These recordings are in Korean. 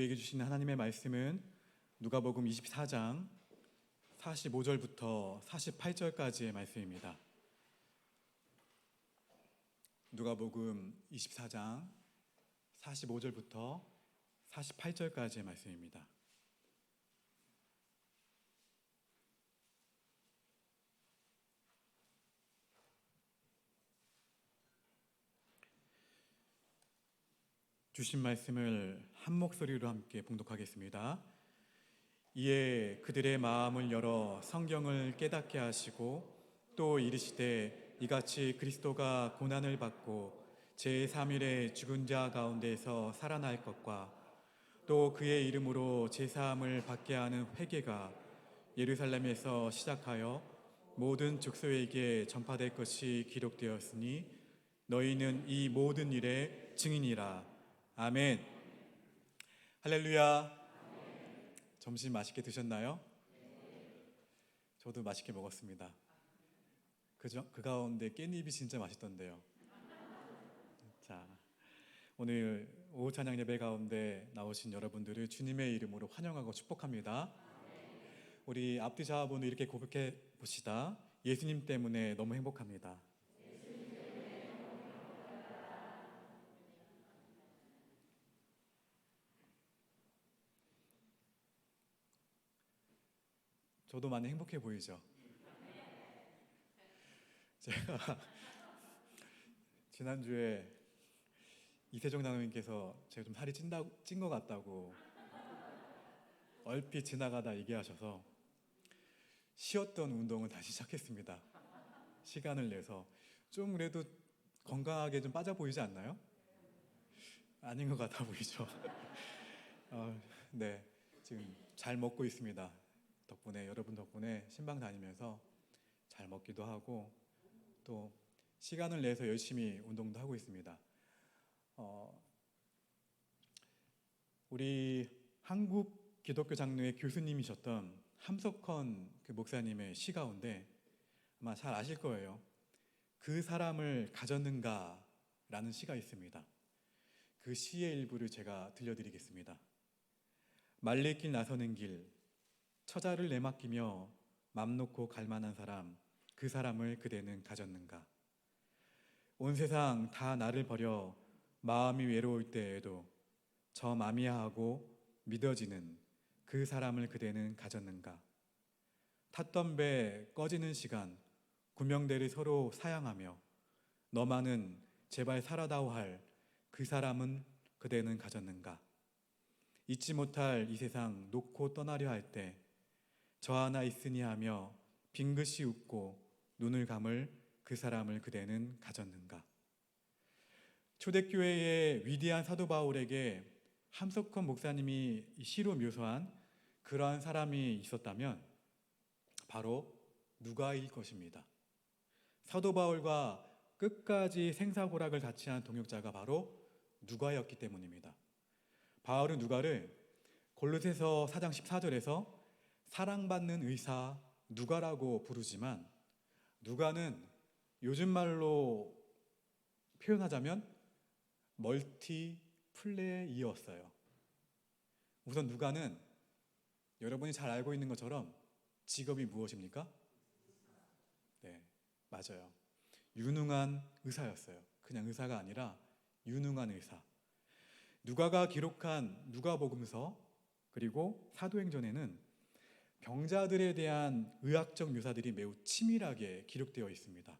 우리에게 주시는 하나님의 말씀은 누가복음 24장 45절부터 48절까지의 말씀입니다. 누가복음 24장 45절부터 48절까지의 말씀입니다. 주신 말씀을 한 목소리로 함께 봉독하겠습니다. 이에 그들의 마음을 열어 성경을 깨닫게 하시고 또 이르시되 이같이 그리스도가 고난을 받고 제3일에 죽은 자 가운데서 살아날 것과 또 그의 이름으로 제사함을 받게 하는 회개가 예루살렘에서 시작하여 모든 족속에게 전파될 것이 기록되었으니 너희는 이 모든 일의 증인이라. 아멘. 할렐루야. 점심 맛있게 드셨나요? 저도 맛있게 먹었습니다. 그 가운데 깻잎이 진짜 맛있던데요. 자, 오늘 오후 찬양 예배 가운데 나오신 여러분들을 주님의 이름으로 환영하고 축복합니다. 우리 앞뒤 좌우분을 이렇게 고백해 봅시다. 예수님 때문에 너무 행복합니다. 저도 많이 행복해 보이죠? 제가 지난주에 이세종 장로님께서 제가 좀 살이 찐 것 같다고 얼핏 지나가다 얘기하셔서 쉬었던 운동을 다시 시작했습니다. 시간을 내서 좀 그래도 건강하게 좀 빠져 보이지 않나요? 아닌 것 같아 보이죠? 네, 지금 잘 먹고 있습니다. 덕분에 여러분 덕분에 신방 다니면서 잘 먹기도 하고 또 시간을 내서 열심히 운동도 하고 있습니다. 우리 한국 기독교 장로의 교수님이셨던 함석헌 그 목사님의 시 가운데 아마 잘 아실 거예요. 그 사람을 가졌는가 라는 시가 있습니다. 그 시의 일부를 제가 들려드리겠습니다. 말레길 나서는 길 처자를 내맡기며 맘 놓고 갈 만한 사람, 그 사람을 그대는 가졌는가. 온 세상 다 나를 버려 마음이 외로울 때에도 저 마미아하고 믿어지는 그 사람을 그대는 가졌는가. 탔던 배 꺼지는 시간 구명대를 서로 사양하며 너만은 제발 살아다오 할 그 사람은 그대는 가졌는가. 잊지 못할 이 세상 놓고 떠나려 할 때 저 하나 있으니 하며 빙긋이 웃고 눈을 감을 그 사람을 그대는 가졌는가. 초대교회의 위대한 사도 바울에게 함석헌 목사님이 시로 묘사한 그러한 사람이 있었다면 바로 누가일 것입니다. 사도 바울과 끝까지 생사고락을 같이 한 동역자가 바로 누가였기 때문입니다. 바울은 누가를 골로새서 4장 14절에서 사랑받는 의사 누가라고 부르지만 누가는 요즘 말로 표현하자면 멀티플레이어였어요. 우선 누가는 여러분이 잘 알고 있는 것처럼 직업이 무엇입니까? 네, 맞아요. 유능한 의사였어요. 그냥 의사가 아니라 유능한 의사. 누가가 기록한 누가복음서 그리고 사도행전에는 병자들에 대한 의학적 묘사들이 매우 치밀하게 기록되어 있습니다.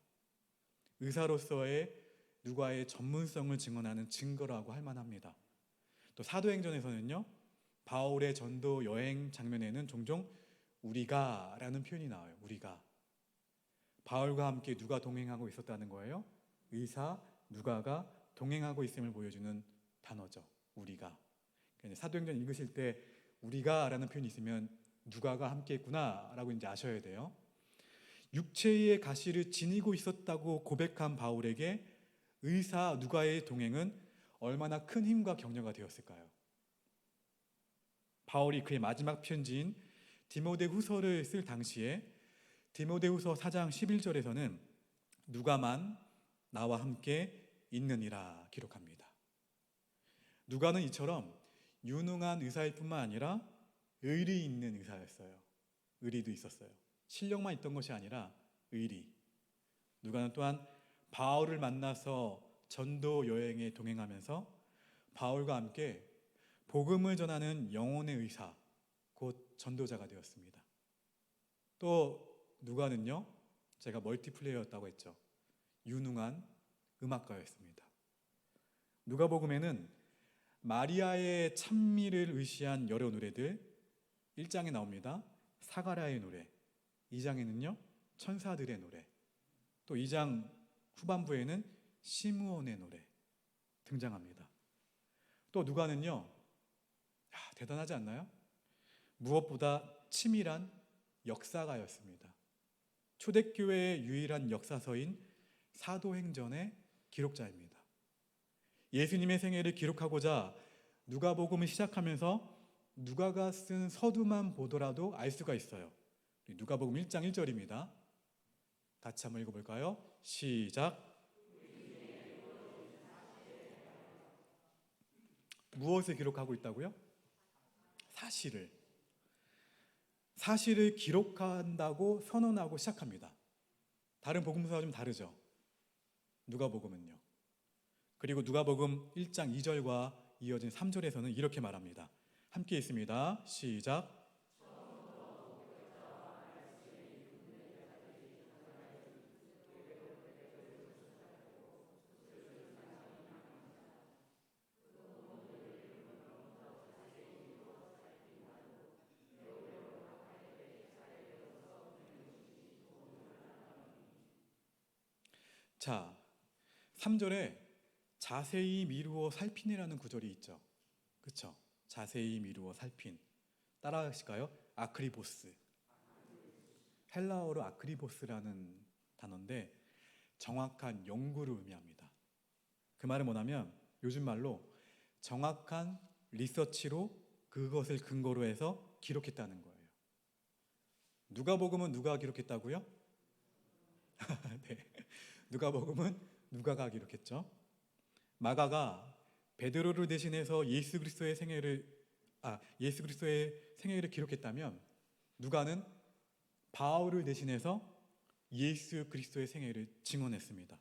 의사로서의 누가의 전문성을 증언하는 증거라고 할 만합니다. 또 사도행전에서는요, 바울의 전도 여행 장면에는 종종 우리가 라는 표현이 나와요. 우리가. 바울과 함께 누가 동행하고 있었다는 거예요. 의사 누가가 동행하고 있음을 보여주는 단어죠. 우리가. 사도행전 읽으실 때 우리가 라는 표현이 있으면 누가가 함께 했구나 라고 이제 아셔야 돼요. 육체의 가시를 지니고 있었다고 고백한 바울에게 의사 누가의 동행은 얼마나 큰 힘과 격려가 되었을까요? 바울이 그의 마지막 편지인 디모데후서를 쓸 당시에 디모데후서 4장 11절에서는 누가만 나와 함께 있느니라 기록합니다. 누가는 이처럼 유능한 의사일 뿐만 아니라 의리 있는 의사였어요. 의리도 있었어요. 실력만 있던 것이 아니라 의리. 누가는 또한 바울을 만나서 전도 여행에 동행하면서 바울과 함께 복음을 전하는 영혼의 의사, 곧 전도자가 되었습니다. 또 누가는요, 제가 멀티플레이어였다고 했죠. 유능한 음악가였습니다. 누가복음에는 마리아의 찬미를 의시한 여러 노래들 1장에 나옵니다. 사가랴의 노래, 2장에는요 천사들의 노래, 또 2장 후반부에는 시므온의 노래 등장합니다. 또 누가는요, 대단하지 않나요? 무엇보다 치밀한 역사가였습니다. 초대교회의 유일한 역사서인 사도행전의 기록자입니다. 예수님의 생애를 기록하고자 누가복음을 시작하면서 누가가 쓴 서두만 보더라도 알 수가 있어요. 누가복음 1장 1절입니다. 같이 한번 읽어볼까요? 시작. 무엇을 기록하고 있다고요? 사실을 기록한다고 선언하고 시작합니다. 다른 복음서와 좀 다르죠? 누가복음은요. 그리고 누가복음 1장 2절과 이어진 3절에서는 이렇게 말합니다. 함께 있습니다. 시작. 자, 3절에 자세히 미루어 살핀이라는 구절이 있죠. 그렇죠? 자세히 미루어 살핀. 따라하실까요? 아크리보스. 헬라어로 아크리보스라는 단어인데 정확한 연구를 의미합니다. 그 말은 뭐냐면 요즘 말로 정확한 리서치로 그것을 근거로 해서 기록했다는 거예요. 누가복음은 누가 기록했다고요? 네. 누가복음은 누가가 기록했죠. 마가가 베드로를 대신해서 예수 그리스도의 생애를 기록했다면 누가는 바울을 대신해서 예수 그리스도의 생애를 증언했습니다.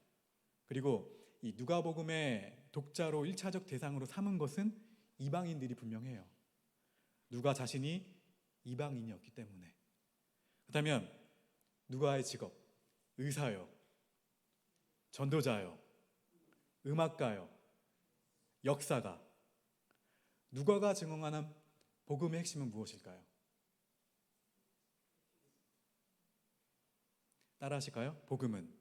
그리고 이 누가복음의 독자로 1차적 대상으로 삼은 것은 이방인들이 분명해요. 누가 자신이 이방인이었기 때문에. 그렇다면 누가의 직업, 의사요, 전도자요, 음악가요, 역사가. 누가가 증언하는 복음의 핵심은 무엇일까요? 따라하실까요? 복음은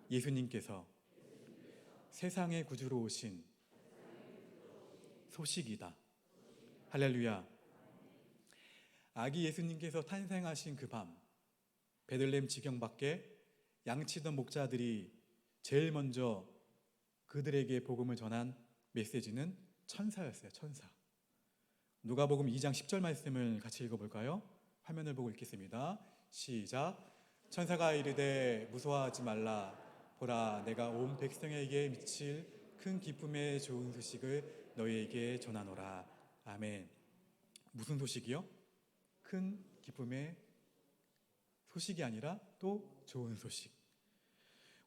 예수님께서 세상의 구주로 오신 소식이다. 할렐루야. 아기 예수님께서 탄생하신 그 밤, 베들레헴 지경 밖에 양치던 목자들이 제일 먼저 그들에게 복음을 전한 메시지는 천사였어요. 천사. 누가복음 2장 10절 말씀을 같이 읽어볼까요? 화면을 보고 읽겠습니다. 시작. 천사가 이르되 무서워하지 말라. 보라, 내가 온 백성에게 미칠 큰 기쁨의 좋은 소식을 너희에게 전하노라. 아멘. 무슨 소식이요? 큰 기쁨의 소식이 아니라 또 좋은 소식.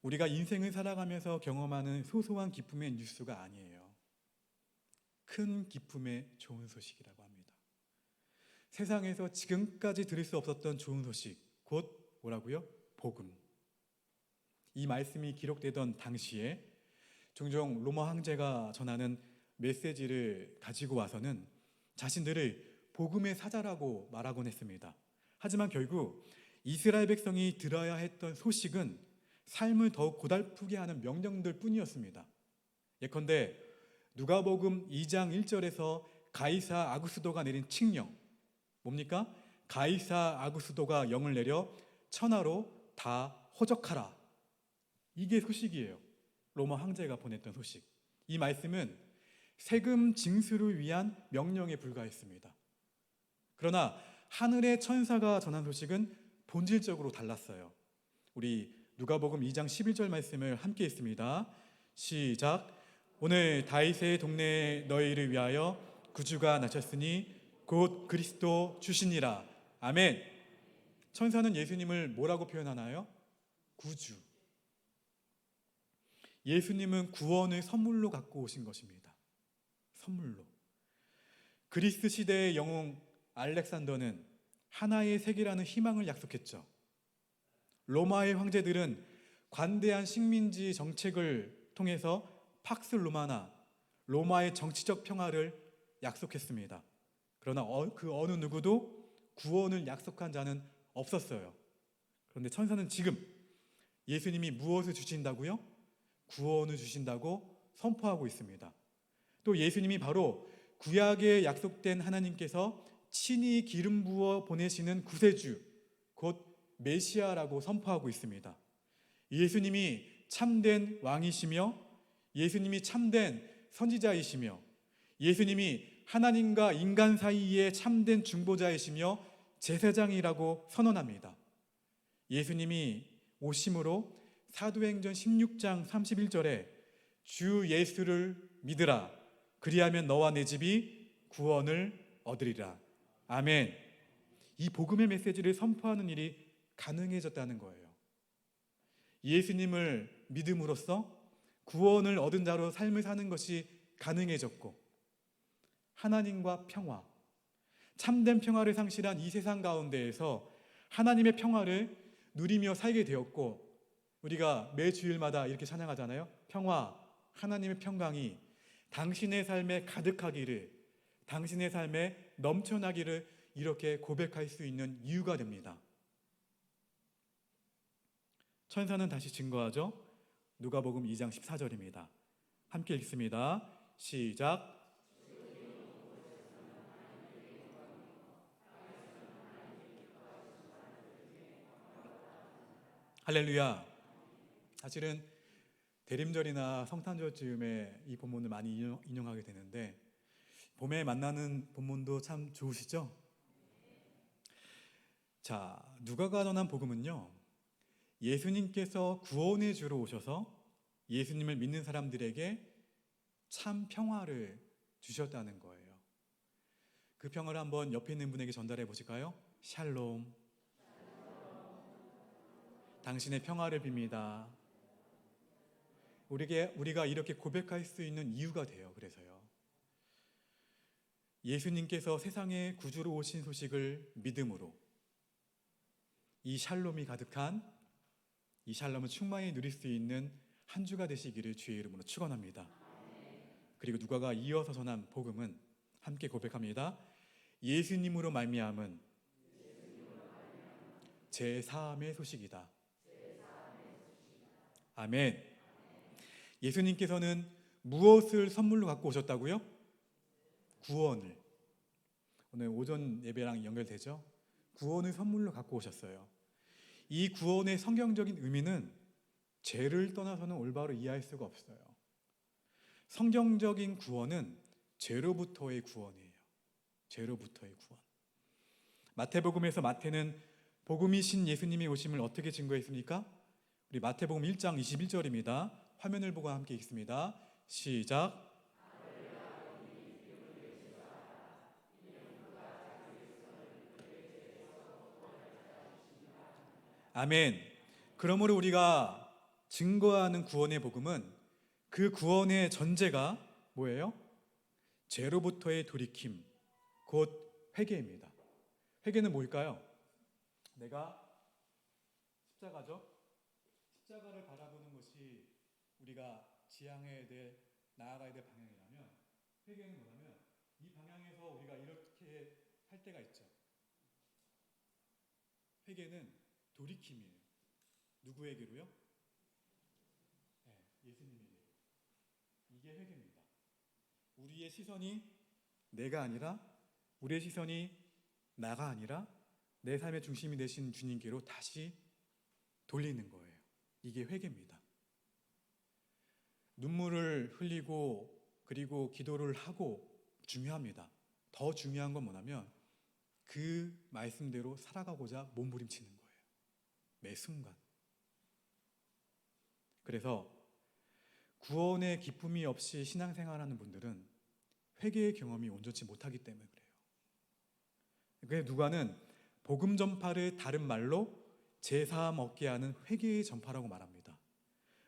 우리가 인생을 살아가면서 경험하는 소소한 기쁨의 뉴스가 아니에요. 큰 기쁨의 좋은 소식이라고 합니다. 세상에서 지금까지 들을 수 없었던 좋은 소식, 곧 뭐라고요? 복음. 이 말씀이 기록되던 당시에 종종 로마 황제가 전하는 메시지를 가지고 와서는 자신들을 복음의 사자라고 말하곤 했습니다. 하지만 결국 이스라엘 백성이 들어야 했던 소식은 삶을 더욱 고달프게 하는 명령들 뿐이었습니다. 예컨대 누가복음 2장 1절에서 가이사 아구스도가 내린 칙령, 뭡니까? 가이사 아구스도가 영을 내려 천하로 다 호적하라. 이게 소식이에요. 로마 황제가 보냈던 소식. 이 말씀은 세금 징수를 위한 명령에 불과했습니다. 그러나 하늘의 천사가 전한 소식은 본질적으로 달랐어요. 우리 누가복음 2장 11절 말씀을 함께 읽습니다. 시작. 오늘 다윗의 동네에 너희를 위하여 구주가 나셨으니 곧 그리스도 주시니라. 아멘. 천사는 예수님을 뭐라고 표현하나요? 구주. 예수님은 구원을 선물로 갖고 오신 것입니다. 선물로. 그리스 시대의 영웅 알렉산더는 하나의 세계라는 희망을 약속했죠. 로마의 황제들은 관대한 식민지 정책을 통해서 팍스 로마나 로마의 정치적 평화를 약속했습니다. 그러나 그 어느 누구도 구원을 약속한 자는 없었어요. 그런데 천사는 지금 예수님이 무엇을 주신다고요? 구원을 주신다고 선포하고 있습니다. 또 예수님이 바로 구약에 약속된 하나님께서 친히 기름 부어 보내시는 구세주, 곧 메시아라고 선포하고 있습니다. 예수님이 참된 왕이시며 예수님이 참된 선지자이시며 예수님이 하나님과 인간 사이에 참된 중보자이시며 제사장이라고 선언합니다. 예수님이 오심으로 사도행전 16장 31절에 주 예수를 믿으라 그리하면 너와 내 집이 구원을 얻으리라. 아멘. 이 복음의 메시지를 선포하는 일이 가능해졌다는 거예요. 예수님을 믿음으로써 구원을 얻은 자로 삶을 사는 것이 가능해졌고 하나님과 평화, 참된 평화를 상실한 이 세상 가운데에서 하나님의 평화를 누리며 살게 되었고 우리가 매 주일마다 이렇게 찬양하잖아요. 평화, 하나님의 평강이 당신의 삶에 가득하기를, 당신의 삶에 넘쳐나기를 이렇게 고백할 수 있는 이유가 됩니다. 천사는 다시 증거하죠. 누가복음 2장 14절입니다. 함께 읽습니다. 시작. 할렐루야. 사실은 대림절이나 성탄절 즈음에 이 본문을 많이 인용하게 되는데 봄에 만나는 본문도 참 좋으시죠? 자, 누가가 전한 복음은요, 예수님께서 구원의 주로 오셔서 예수님을 믿는 사람들에게 참 평화를 주셨다는 거예요. 그 평화를 한번 옆에 있는 분에게 전달해 보실까요? 샬롬. 당신의 평화를 빕니다. 우리가 이렇게 고백할 수 있는 이유가 돼요. 그래서요. 예수님께서 세상에 구주로 오신 소식을 믿음으로 이 샬롬이 가득한 이 샬롬을 충만히 누릴 수 있는 한 주가 되시기를 주의 이름으로 축원합니다. 그리고 누가가 이어서 전한 복음은 함께 고백합니다. 예수님으로 말미암은 제 사함의 소식이다. 아멘. 예수님께서는 무엇을 선물로 갖고 오셨다고요? 구원을. 오늘 오전 예배랑 연결되죠? 구원을 선물로 갖고 오셨어요. 이 구원의 성경적인 의미는 죄를 떠나서는 올바로 이해할 수가 없어요. 성경적인 구원은 죄로부터의 구원이에요. 죄로부터의 구원. 마태복음에서 마태는 복음이신 예수님의 오심을 어떻게 증거했습니까? 우리 마태복음 1장 21절입니다. 화면을 보고 함께 읽습니다. 시작. 아멘. 그러므로 우리가 증거하는 구원의 복음은 그 구원의 전제가 뭐예요? 죄로부터의 돌이킴, 곧 회개입니다. 회개는 뭘까요? 내가 십자가죠? 십자가를 바라보는 것이 우리가 나아가야 될 방향이라면 회개는 뭐냐면 이 방향에서 우리가 이렇게 할 때가 있죠. 회개는 돌이킴이에요. 누구에게로요? 네, 예수님에게. 이게 회개입니다. 우리의 시선이 내가 아니라 우리의 시선이 나가 아니라 내 삶의 중심이 되신 주님께로 다시 돌리는 거예요. 이게 회개입니다. 눈물을 흘리고 그리고 기도를 하고 중요합니다. 더 중요한 건 뭐냐면 그 말씀대로 살아가고자 몸부림치는 거예요. 매 순간. 그래서 구원의 기쁨이 없이 신앙생활하는 분들은 회개의 경험이 온전치 못하기 때문에 그래요. 그래서 누가는 복음 전파를 다른 말로 제사함 얻게 하는 회개의 전파라고 말합니다.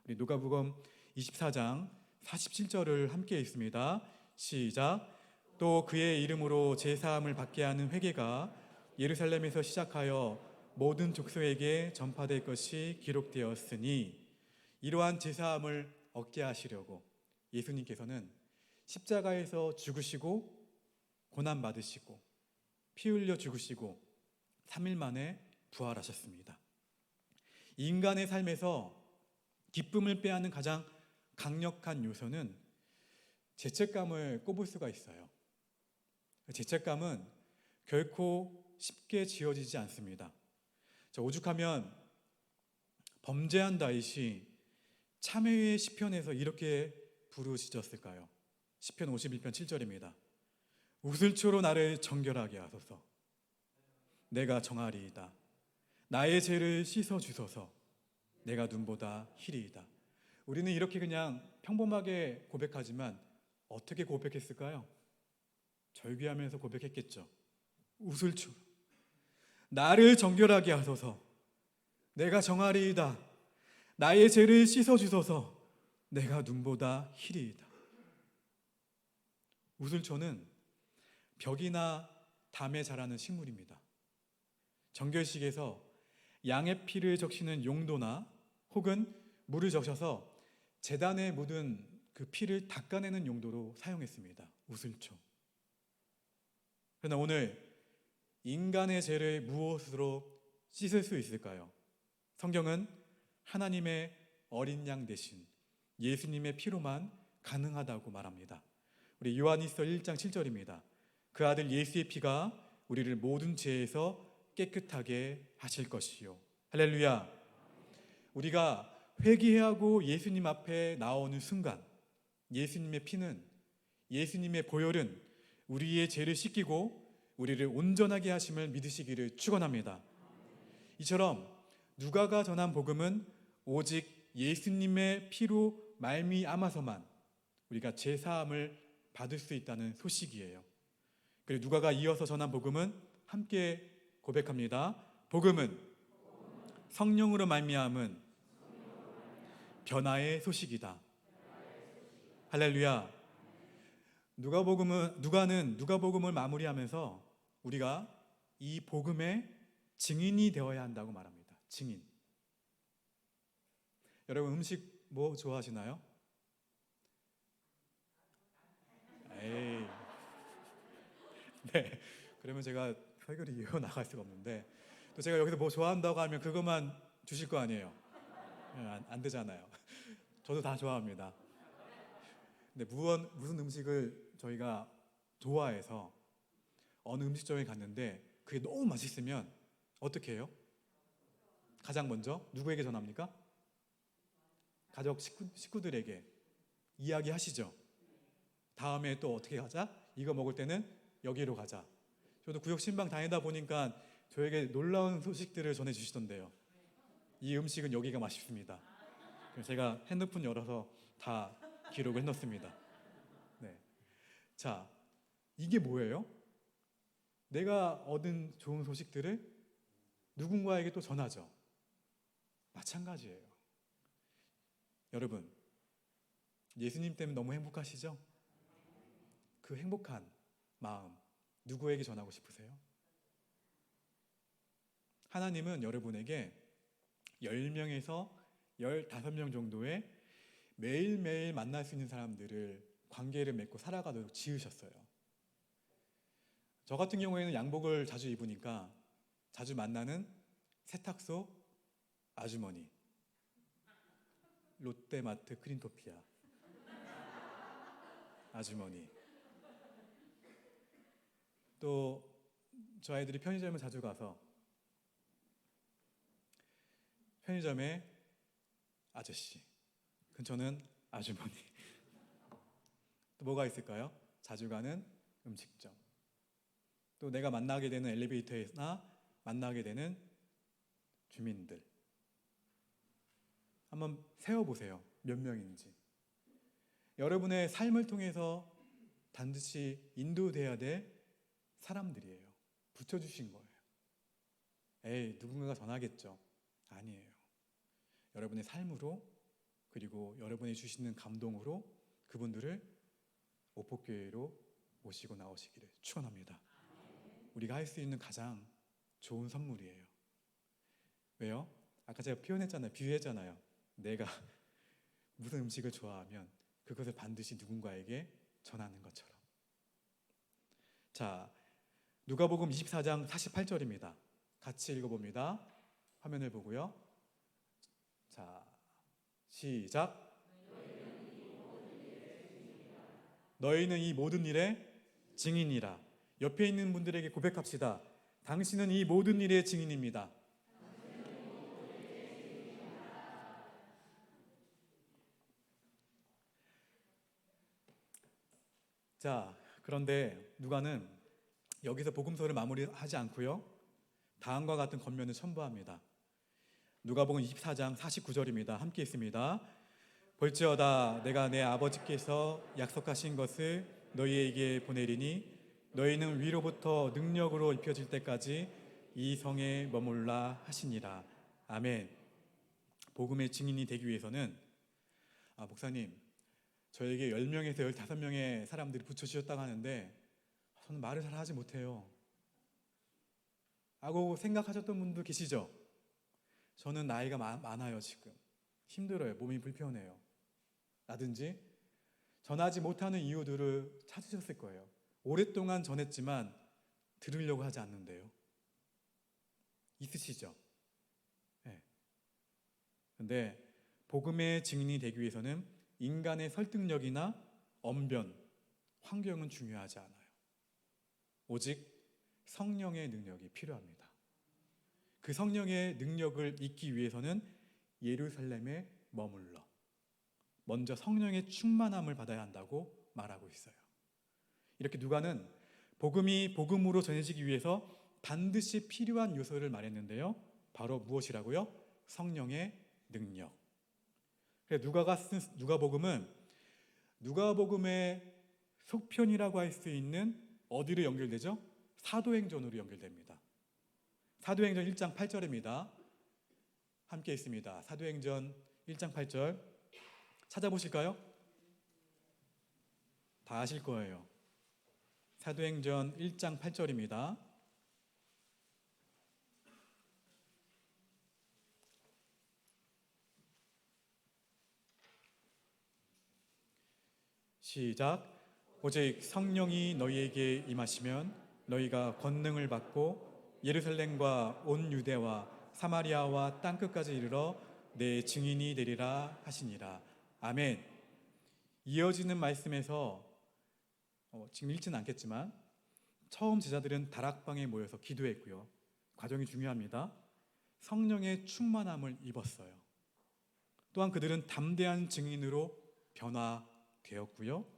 우리 누가복음 24장 47절을 함께 읽습니다. 시작. 또 그의 이름으로 제사함을 받게 하는 회개가 예루살렘에서 시작하여 모든 족속에게 전파될 것이 기록되었으니, 이러한 제사함을 얻게 하시려고 예수님께서는 십자가에서 죽으시고 고난 받으시고 피 흘려 죽으시고 3일 만에 부활하셨습니다. 인간의 삶에서 기쁨을 빼앗는 가장 강력한 요소는 죄책감을 꼽을 수가 있어요. 죄책감은 결코 쉽게 지워지지 않습니다. 오죽하면 범죄한 다윗이 참회의 시편에서 이렇게 부르짖었을까요? 시편 51편 7절입니다. 우슬초로 나를 정결하게 하소서. 내가 정하리이다. 나의 죄를 씻어 주소서. 내가 눈보다 희리이다. 우리는 이렇게 그냥 평범하게 고백하지만 어떻게 고백했을까요? 절규하면서 고백했겠죠. 우슬초 나를 정결하게 하소서. 내가 정하리이다. 나의 죄를 씻어 주소서. 내가 눈보다 희리이다. 우슬초는 벽이나 담에 자라는 식물입니다. 정결식에서 양의 피를 적시는 용도나 혹은 물을 적셔서 제단에 묻은 그 피를 닦아내는 용도로 사용했습니다. 우슬초. 그러나 오늘 인간의 죄를 무엇으로 씻을 수 있을까요? 성경은 하나님의 어린 양 대신 예수님의 피로만 가능하다고 말합니다. 우리 요한일서 1장 7절입니다. 그 아들 예수의 피가 우리를 모든 죄에서 깨끗하게 하실 것이요. 할렐루야. 우리가 회개하고 예수님 앞에 나오는 순간 예수님의 피는, 예수님의 보혈은 우리의 죄를 씻기고 우리를 온전하게 하심을 믿으시기를 축원합니다. 이처럼 누가가 전한 복음은 오직 예수님의 피로 말미암아서만 우리가 죄 사함을 받을 수 있다는 소식이에요. 그리고 누가가 이어서 전한 복음은 함께 고백합니다. 복음은 성령으로 말미암은 변화의 소식이다. 할렐루야. 누가는 누가복음을 마무리하면서 우리가 이 복음의 증인이 되어야 한다고 말합니다. 증인. 여러분 음식 뭐 좋아하시나요? 에이. 네. 그러면 제가 설교를 이어나갈 수가 없는데, 또 제가 여기서 뭐 좋아한다고 하면 그것만 주실 거 아니에요. 안 되잖아요. 저도 다 좋아합니다. 근데 무슨 음식을 저희가 좋아해서 어느 음식점에 갔는데 그게 너무 맛있으면 어떻게 해요? 가장 먼저 누구에게 전합니까? 가족 식구들에게 이야기하시죠. 다음에 또 어떻게 하자? 이거 먹을 때는 여기로 가자. 저도 구역 신방 다니다 보니까 저에게 놀라운 소식들을 전해주시던데요. 이 음식은 여기가 맛있습니다. 제가 핸드폰 열어서 다 기록을 해놓습니다. 네. 자, 이게 뭐예요? 내가 얻은 좋은 소식들을 누군가에게 또 전하죠. 마찬가지예요. 여러분, 예수님 때문에 너무 행복하시죠? 그 행복한 마음 누구에게 전하고 싶으세요? 하나님은 여러분에게 10명에서 15명 정도의 매일매일 만날 수 있는 사람들을 관계를 맺고 살아가도록 지으셨어요. 저 같은 경우에는 양복을 자주 입으니까 자주 만나는 세탁소 아주머니, 롯데마트 크린토피아 아주머니, 또 저 아이들이 편의점을 자주 가서 편의점의 아저씨, 근처는 아주머니. 또 뭐가 있을까요? 자주 가는 음식점. 또 내가 만나게 되는 엘리베이터나 만나게 되는 주민들. 한번 세어보세요. 몇 명인지. 여러분의 삶을 통해서 반드시 인도돼야 될 사람들이에요. 붙여주신 거예요. 에이, 누군가가 전하겠죠. 아니에요. 여러분의 삶으로, 그리고 여러분이 주시는 감동으로 그분들을 오포교회로 모시고 나오시기를 축원합니다. 우리가 할 수 있는 가장 좋은 선물이에요. 왜요? 아까 제가 표현했잖아요. 비유했잖아요. 내가 무슨 음식을 좋아하면 그것을 반드시 누군가에게 전하는 것처럼. 자, 누가복음 24장 48절입니다. 같이 읽어봅니다. 화면을 보고요. 자, 시작. 너희는 이 모든 일의 증인이라. 옆에 있는 분들에게 고백합시다. 당신은 이 모든 일의 증인입니다. 자, 그런데 누가는 여기서 복음서를 마무리하지 않고요, 다음과 같은 권면을 첨부합니다. 누가복음 24장 49절입니다. 함께 있습니다. 볼지어다 내가 내 아버지께서 약속하신 것을 너희에게 보내리니 너희는 위로부터 능력으로 입혀질 때까지 이 성에 머물라 하시니라. 아멘. 복음의 증인이 되기 위해서는, 목사님, 저에게 10명에서 15명의 사람들이 붙여주셨다고 하는데 저는 말을 잘 하지 못해요 하고 생각하셨던 분도 계시죠? 저는 나이가 많아요. 지금 힘들어요. 몸이 불편해요 라든지 전하지 못하는 이유들을 찾으셨을 거예요. 오랫동안 전했지만 들으려고 하지 않는데요. 있으시죠? 네. 근데 복음의 증인이 되기 위해서는 인간의 설득력이나 언변, 환경은 중요하지 않아요. 오직 성령의 능력이 필요합니다. 그 성령의 능력을 잊기 위해서는 예루살렘에 머물러 먼저 성령의 충만함을 받아야 한다고 말하고 있어요. 이렇게 누가는 복음이 복음으로 전해지기 위해서 반드시 필요한 요소를 말했는데요. 바로 무엇이라고요? 성령의 능력. 누가가 쓴 누가복음은 누가복음의 속편이라고 할 수 있는 어디로 연결되죠? 사도행전으로 연결됩니다. 사도행전 1장 8절입니다. 함께 있습니다. 사도행전 1장 8절 찾아보실까요? 다 아실 거예요. 사도행전 1장 8절입니다. 시작. 오직 성령이 너희에게 임하시면 너희가 권능을 받고 예루살렘과 온 유대와 사마리아와 땅끝까지 이르러 내 증인이 되리라 하시니라. 아멘. 이어지는 말씀에서 지금 읽지는 않겠지만 처음 제자들은 다락방에 모여서 기도했고요. 과정이 중요합니다. 성령의 충만함을 입었어요. 또한 그들은 담대한 증인으로 변화되었고요.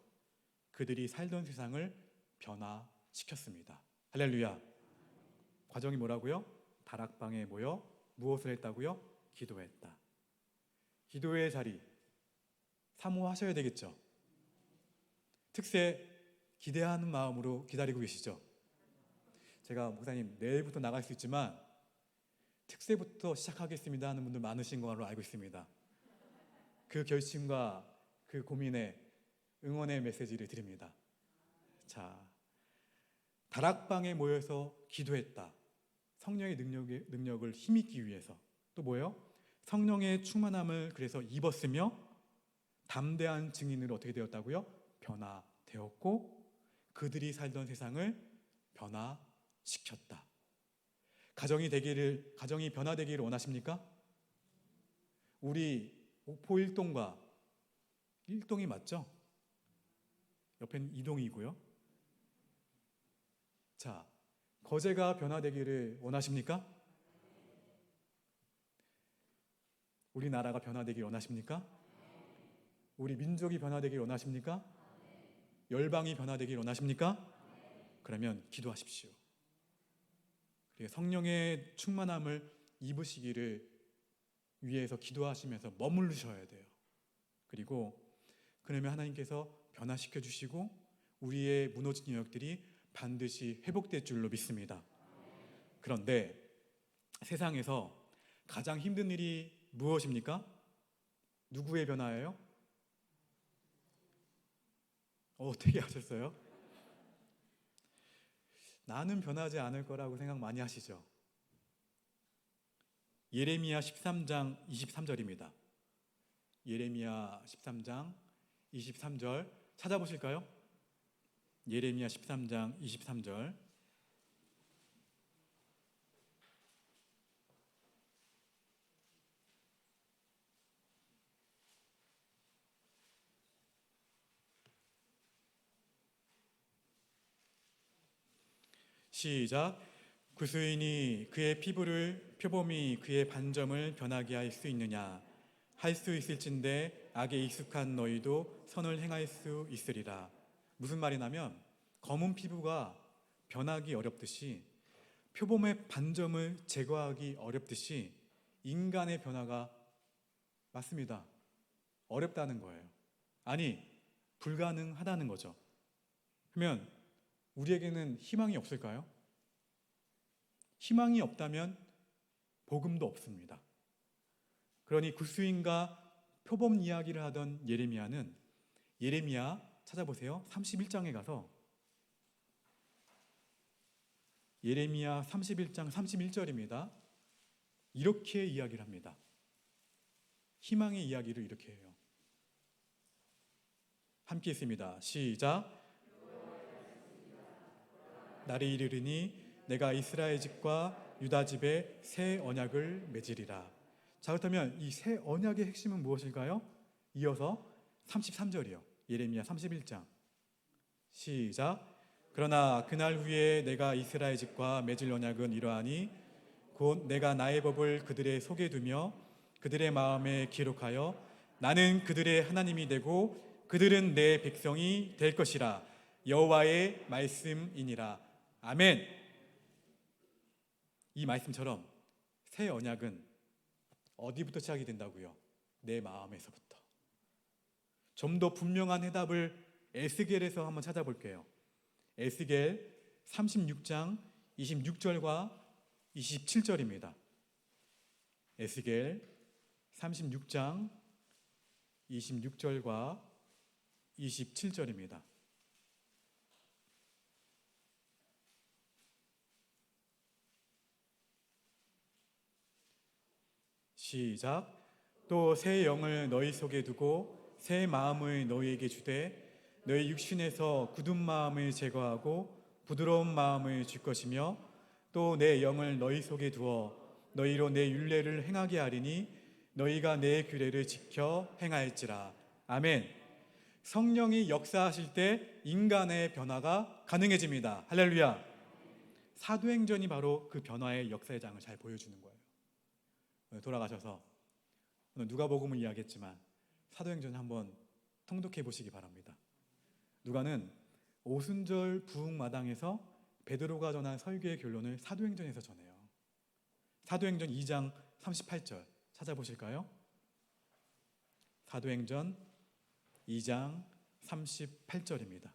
그들이 살던 세상을 변화시켰습니다. 할렐루야. 과정이 뭐라고요? 다락방에 모여 무엇을 했다고요? 기도했다. 기도의 자리 사모하셔야 되겠죠. 특세 기대하는 마음으로 기다리고 계시죠? 제가 목사님 내일부터 나갈 수 있지만 특세부터 시작하겠습니다 하는 분들 많으신 걸로 알고 있습니다. 그 결심과 그 고민에 응원의 메시지를 드립니다. 자, 다락방에 모여서 기도했다. 성령의 능력을 힘입기 위해서. 또 뭐예요? 성령의 충만함을 그래서 입었으며 담대한 증인으로 어떻게 되었다고요? 변화되었고 그들이 살던 세상을 변화시켰다. 가정이 변화되기를 원하십니까? 우리 오포 1동과 1동이 맞죠? 옆에는 2동이고요. 자, 거제가 변화되기를 원하십니까? 우리나라가 변화되기를 원하십니까? 우리 민족이 변화되기를 원하십니까? 열방이 변화되기를 원하십니까? 그러면 기도하십시오. 그리고 성령의 충만함을 입으시기를 위해서 기도하시면서 머무르셔야 돼요. 그리고 그러면 하나님께서 변화시켜 주시고 우리의 무너진 영역들이 반드시 회복될 줄로 믿습니다. 그런데 세상에서 가장 힘든 일이 무엇입니까? 누구의 변화예요? 어떻게 하셨어요? 나는 변하지 않을 거라고 생각 많이 하시죠? 예레미야 13장 23절입니다. 예레미야 13장 23절 찾아보실까요? 예레미야 13장 23절. 시작. 구수인이 그의 피부를 표범이 그의 반점을 변하게 할 수 있느냐? 할 수 있을진데 악에 익숙한 너희도 선을 행할 수 있으리라. 무슨 말이냐면 검은 피부가 변하기 어렵듯이 표범의 반점을 제거하기 어렵듯이 인간의 변화가 맞습니다. 어렵다는 거예요. 아니, 불가능하다는 거죠. 그러면 우리에게는 희망이 없을까요? 희망이 없다면 복음도 없습니다. 그러니 구수인과 표범 이야기를 하던 예레미야는 예레미야 찾아보세요. 31장에 가서 예레미야 31장 31절입니다. 이렇게 이야기를 합니다. 희망의 이야기를 이렇게 해요. 함께 있습니다. 시작. 날이 이르리니 내가 이스라엘 집과 유다 집에 새 언약을 맺으리라. 자, 그렇다면 이 새 언약의 핵심은 무엇일까요? 이어서 33절이요. 예레미야 31장. 시작. 그러나 그날 후에 내가 이스라엘 집과 맺을 언약은 이러하니 곧 내가 나의 법을 그들의 속에 두며 그들의 마음에 기록하여 나는 그들의 하나님이 되고 그들은 내 백성이 될 것이라. 여호와의 말씀이니라. 아멘. 이 말씀처럼 새 언약은 어디부터 시작이 된다고요? 내 마음에서부터. 좀 더 분명한 해답을 에스겔에서 한번 찾아볼게요. 에스겔 36장 26절과 27절입니다. 에스겔 36장 26절과 27절입니다. 시작. 또 새 영을 너희 속에 두고 새 마음을 너희에게 주되 너희 육신에서 굳은 마음을 제거하고 부드러운 마음을 줄 것이며 또 내 영을 너희 속에 두어 너희로 내 율례를 행하게 하리니 너희가 내 규례를 지켜 행할지라. 아멘. 성령이 역사하실 때 인간의 변화가 가능해집니다. 할렐루야. 사도행전이 바로 그 변화의 역사의 장을 잘 보여주는 거예요. 돌아가셔서 오늘 누가복음을 이야기했지만 사도행전 한번 통독해 보시기 바랍니다. 누가는 오순절 부흥마당에서 베드로가 전한 설교의 결론을 사도행전에서 전해요. 사도행전 2장 38절 찾아보실까요? 사도행전 2장 38절입니다.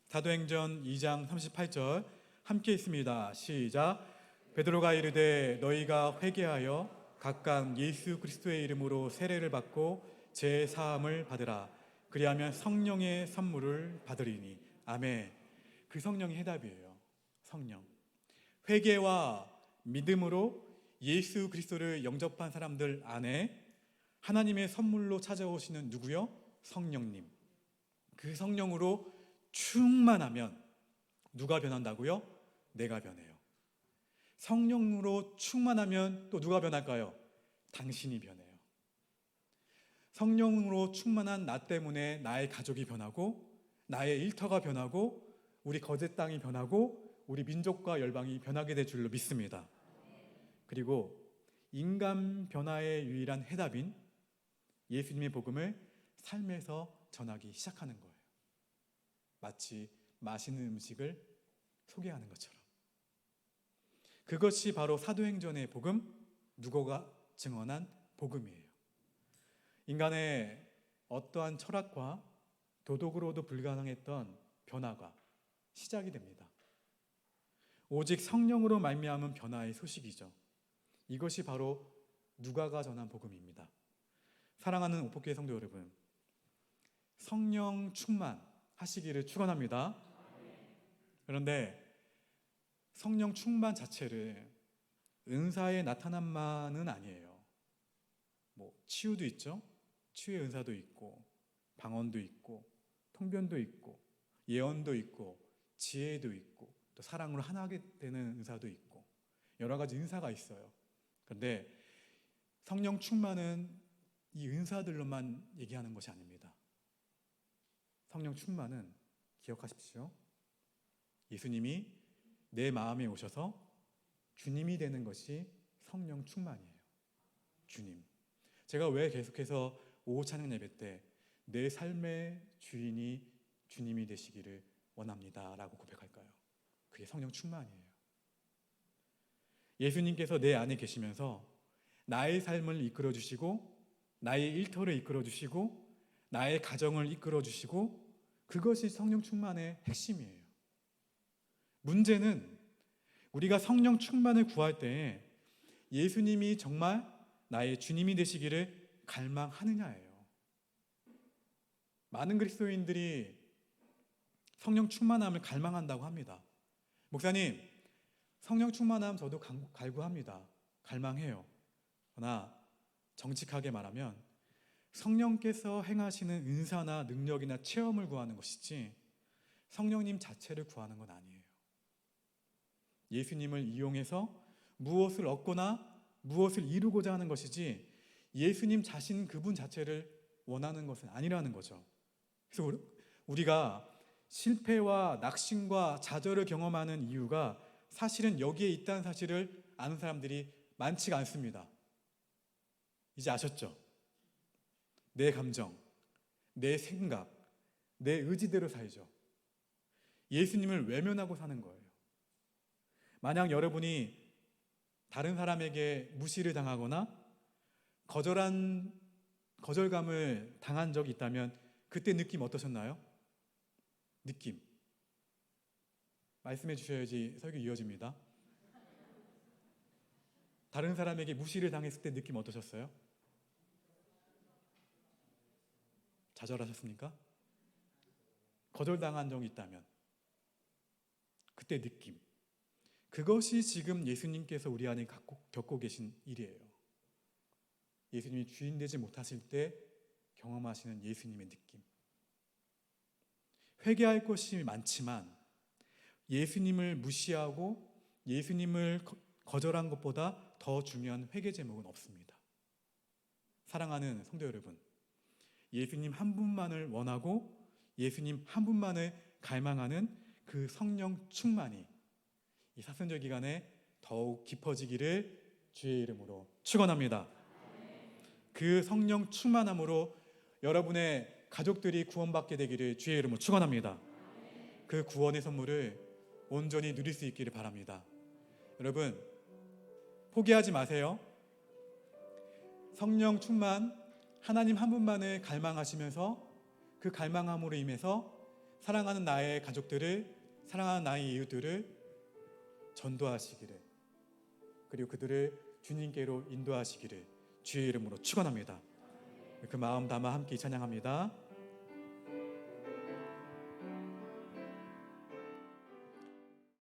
사도행전 2장 38절 함께 있습니다. 시작. 베드로가 이르되 너희가 회개하여 각각 예수 그리스도의 이름으로 세례를 받고 제 사함을 받으라. 그리하면 성령의 선물을 받으리니. 아멘. 그 성령의 해답이에요. 성령. 회개와 믿음으로 예수 그리스도를 영접한 사람들 안에 하나님의 선물로 찾아오시는 누구요? 성령님. 그 성령으로 충만하면 누가 변한다고요? 내가 변해요. 성령으로 충만하면 또 누가 변할까요? 당신이 변해요. 성령으로 충만한 나 때문에 나의 가족이 변하고 나의 일터가 변하고 우리 거제 땅이 변하고 우리 민족과 열방이 변하게 될 줄로 믿습니다. 그리고 인간 변화의 유일한 해답인 예수님의 복음을 삶에서 전하기 시작하는 거예요. 마치 맛있는 음식을 소개하는 것처럼. 그것이 바로 사도행전의 복음, 누가가 증언한 복음이에요. 인간의 어떠한 철학과 도덕으로도 불가능했던 변화가 시작이 됩니다. 오직 성령으로 말미암은 변화의 소식이죠. 이것이 바로 누가가 전한 복음입니다. 사랑하는 오포교회 성도 여러분, 성령 충만하시기를 축원합니다. 그런데 성령 충만 자체를 은사의 나타남만은 아니에요. 치유도 있죠. 치유의 은사도 있고, 방언도 있고, 통변도 있고, 예언도 있고, 지혜도 있고, 또 사랑으로 하나가 되는 은사도 있고, 여러 가지 은사가 있어요. 그런데 성령 충만은 이 은사들로만 얘기하는 것이 아닙니다. 성령 충만은 기억하십시오. 예수님이 내 마음에 오셔서 주님이 되는 것이 성령 충만이에요. 주님. 제가 왜 계속해서 오후 찬양 예배 때 내 삶의 주인이 주님이 되시기를 원합니다 라고 고백할까요? 그게 성령 충만이에요. 예수님께서 내 안에 계시면서 나의 삶을 이끌어 주시고, 나의 일터를 이끌어 주시고, 나의 가정을 이끌어 주시고, 그것이 성령 충만의 핵심이에요. 문제는 우리가 성령 충만을 구할 때 예수님이 정말 나의 주님이 되시기를 갈망하느냐예요. 많은 그리스도인들이 성령 충만함을 갈망한다고 합니다. 목사님, 성령 충만함 저도 갈구합니다. 갈망해요. 그러나 정직하게 말하면 성령께서 행하시는 은사나 능력이나 체험을 구하는 것이지 성령님 자체를 구하는 건 아니에요. 예수님을 이용해서 무엇을 얻거나 무엇을 이루고자 하는 것이지 예수님 자신 그분 자체를 원하는 것은 아니라는 거죠. 그래서 우리가 실패와 낙심과 좌절을 경험하는 이유가 사실은 여기에 있다는 사실을 아는 사람들이 많지가 않습니다. 이제 아셨죠? 내 감정, 내 생각, 내 의지대로 살죠. 예수님을 외면하고 사는 거예요. 만약 여러분이 다른 사람에게 무시를 당하거나 거절감을 당한 적이 있다면 그때 느낌 어떠셨나요? 느낌. 말씀해 주셔야지 설교 이어집니다. 다른 사람에게 무시를 당했을 때 느낌 어떠셨어요? 좌절하셨습니까? 거절당한 적이 있다면 그때 느낌. 그것이 지금 예수님께서 우리 안에 겪고 계신 일이에요. 예수님이 주인 되지 못하실 때 경험하시는 예수님의 느낌. 회개할 것이 많지만 예수님을 무시하고 예수님을 거절한 것보다 더 중요한 회개 제목은 없습니다. 사랑하는 성도 여러분, 예수님 한 분만을 원하고 예수님 한 분만을 갈망하는 그 성령 충만이 이 사순절 기간에 더욱 깊어지기를 주의 이름으로 축원합니다. 그 성령 충만함으로 여러분의 가족들이 구원받게 되기를 주의 이름으로 축원합니다. 그 구원의 선물을 온전히 누릴 수 있기를 바랍니다. 여러분, 포기하지 마세요. 성령 충만, 하나님 한 분만을 갈망하시면서 그 갈망함으로 인해서 사랑하는 나의 가족들을, 사랑하는 나의 이웃들을 전도하시기를, 그리고 그들을 주님께로 인도하시기를 주의 이름으로 축원합니다. 그 마음 담아 함께 찬양합니다.